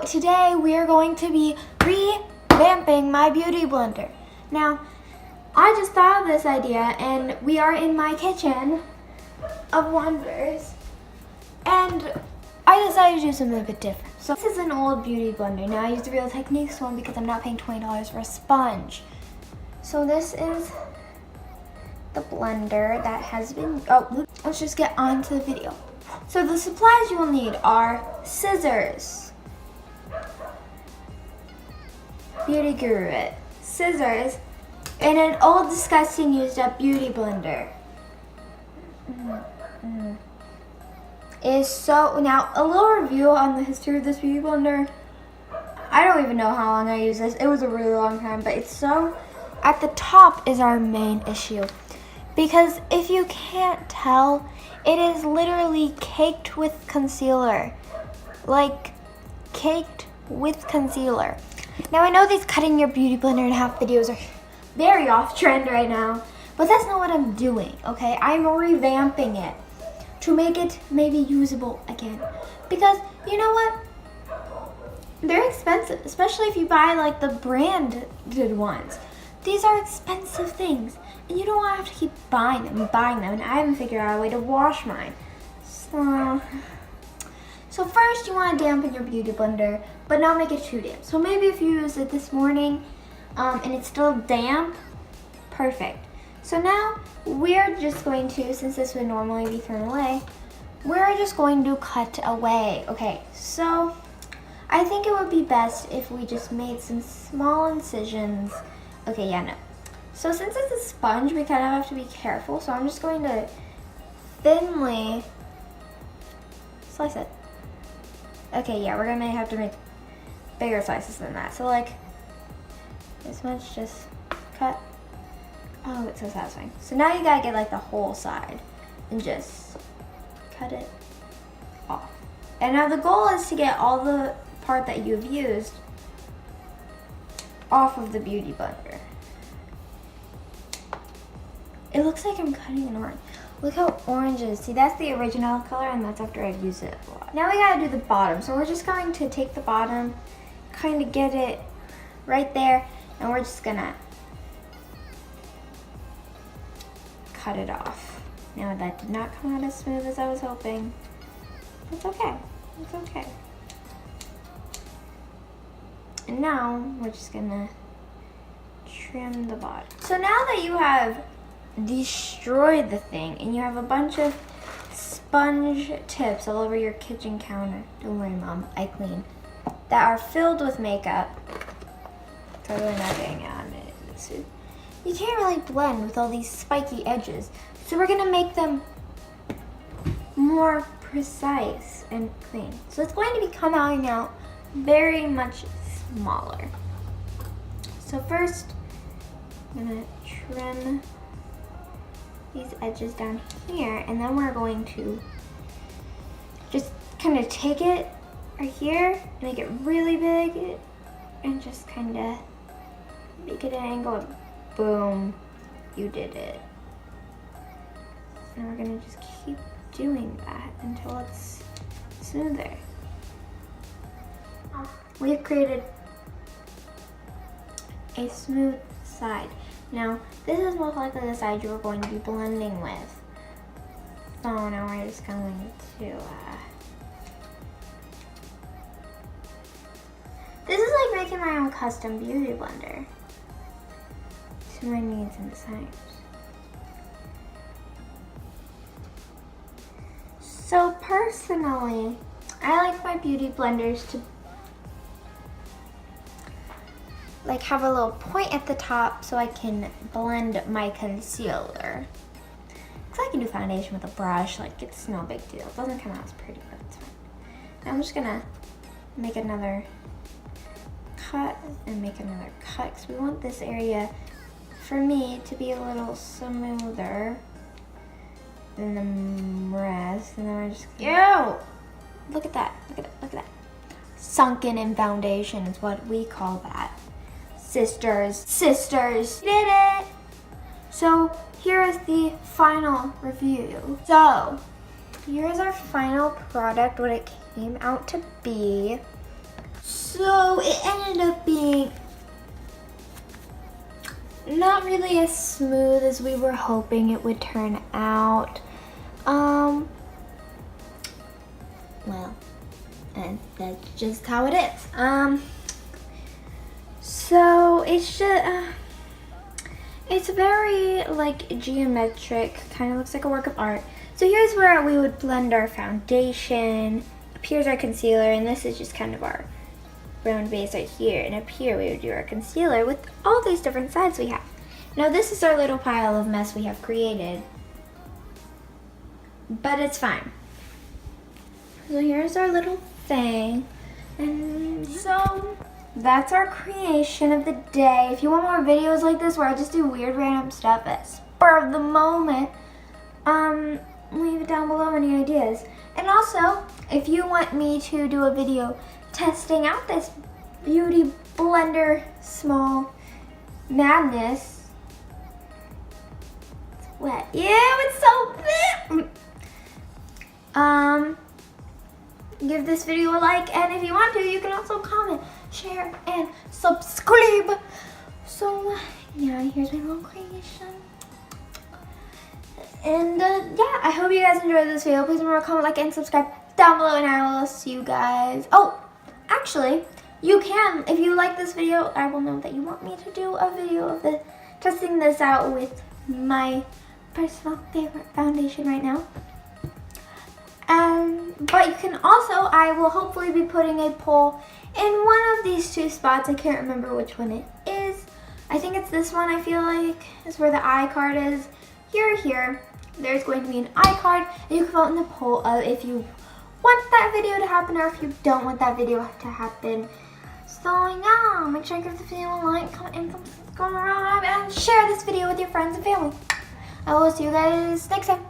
today we are going to be revamping my beauty blender. Now, I just thought of this idea and we are in my kitchen of wonders. And I decided to do something a bit different. So this is an old beauty blender. Now I use the Real Techniques one because I'm not paying $20 for a sponge. So this is the blender that has been, let's just get on to the video. So the supplies you will need are scissors, Beauty Guru it, scissors, and an old disgusting used up beauty blender. Now a little review on the history of this beauty blender. I don't even know how long I used this. It was a really long time, but it's so, at the top is our main issue. Because if you can't tell, it is literally caked with concealer. Like, caked with concealer. Now I know these cutting your beauty blender in half videos are very off trend right now, but that's not what I'm doing, okay? I'm revamping it to make it maybe usable again. Because, you know what? They're expensive, especially if you buy like the branded ones. These are expensive things, and you don't want to have to keep buying them, and I haven't figured out a way to wash mine. So first you want to dampen your beauty blender, but not make it too damp. So maybe if you use it this morning, and it's still damp, perfect. So now we're just going to, since this would normally be thrown away, we're just going to cut away. Okay, so I think it would be best if we just made some small incisions. Okay, yeah, no. So since it's a sponge, we kind of have to be careful. So I'm just going to thinly slice it. Okay, yeah, we're gonna have to make bigger slices than that. So like this much, just cut. Oh, it's so satisfying. So now you gotta get like the whole side and just cut it off. And now the goal is to get all the part that you've used off of the beauty blender. It looks like I'm cutting an orange. Look how orange it is. See, that's the original color, and that's after I've used it a lot. Now we gotta do the bottom. So we're just going to take the bottom, kind of get it right there, and we're just gonna cut it off. Now that did not come out as smooth as I was hoping. It's okay, it's okay. And now we're just gonna trim the bottom. So now that you have destroyed the thing and you have a bunch of sponge tips all over your kitchen counter, don't worry Mom, I clean, that are filled with makeup, totally not getting it on it. You can't really blend with all these spiky edges. So we're gonna make them more precise and clean. So it's going to be coming out very much smaller. So first, I'm gonna trim these edges down here, and then we're going to just kind of take it right here, make it really big, and just kind of make it an angle, and boom, you did it. And we're gonna just keep doing that until it's smoother. We've created a smooth side. Now, this is most likely the side you are going to be blending with. So now we're just going to, this is like making my own custom beauty blender to my needs and desires. So personally, I like my beauty blenders to like have a little point at the top so I can blend my concealer. Because I can do foundation with a brush, like it's no big deal. It doesn't come out as pretty, but it's fine. Now I'm just gonna make another cut and make another cut because we want this area, for me, to be a little smoother than the rest. And then we're just, ew! Look at that, look at that, look at that. Sunken in foundation is what we call that. Sisters, did it! So here is the final review. So here's our final product, what it came out to be. So it ended up being not really as smooth as we were hoping it would turn out. Well, and that's just how it is. So it's just, it's very like geometric, kind of looks like a work of art. So here's where we would blend our foundation. Up here's our concealer, and this is just kind of our round base right here. And up here we would do our concealer with all these different sides we have. Now this is our little pile of mess we have created, but it's fine. So here's our little thing, and so that's our creation of the day. If you want more videos like this where I just do weird random stuff at spur of the moment, leave it down below any ideas. And also, if you want me to do a video testing out this beauty blender small madness, it's wet. Yeah, it's so wet. Give this video a like, and if you want to, you can also comment, share, and subscribe. So yeah, here's my little creation. And yeah, I hope you guys enjoyed this video. Please remember to comment, like, and subscribe down below, and I will see you guys. Oh, actually, you can, if you like this video, I will know that you want me to do a video of the testing this out with my personal favorite foundation right now. But you can also, I will hopefully be putting a poll in one of these two spots. I can't remember which one it is. I think it's this one, I feel like, is where the iCard is. Here, there's going to be an iCard, and you can vote in the poll of if you want that video to happen or if you don't want that video to happen. So yeah, make sure you give the video a like, comment, and subscribe, and share this video with your friends and family. I will see you guys next time.